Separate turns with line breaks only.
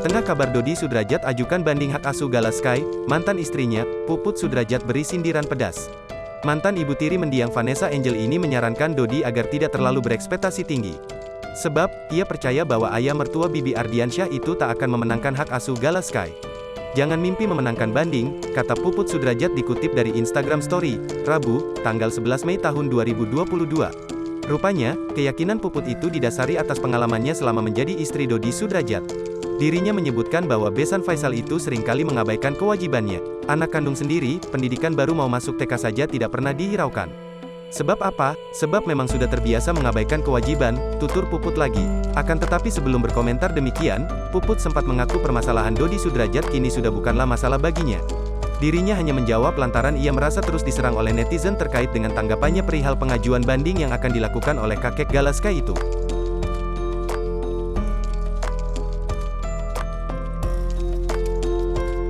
tengah kabar Dodi Sudrajat ajukan banding hak asuh Galaskai, mantan istrinya, Puput Sudrajat beri sindiran pedas. Mantan ibu tiri mendiang Vanessa Angel ini menyarankan Dodi agar tidak terlalu berekspektasi tinggi. Sebab, ia percaya bahwa ayah mertua Bibi Ardiansyah itu tak akan memenangkan hak asuh Galaskai. Jangan mimpi memenangkan banding, kata Puput Sudrajat dikutip dari Instagram Story, Rabu, tanggal 11 Mei tahun 2022. Rupanya, keyakinan Puput itu didasari atas pengalamannya selama menjadi istri Dodi Sudrajat. Dirinya menyebutkan bahwa besan Faisal itu seringkali mengabaikan kewajibannya. Anak kandung sendiri, pendidikan baru mau masuk TK saja tidak pernah dihiraukan. Sebab apa? Sebab memang sudah terbiasa mengabaikan kewajiban, tutur Puput lagi. Akan tetapi sebelum berkomentar demikian, Puput sempat mengaku permasalahan Dodi Sudrajat kini sudah bukanlah masalah baginya. Dirinya hanya menjawab lantaran ia merasa terus diserang oleh netizen terkait dengan tanggapannya perihal pengajuan banding yang akan dilakukan oleh kakek Galaskai itu.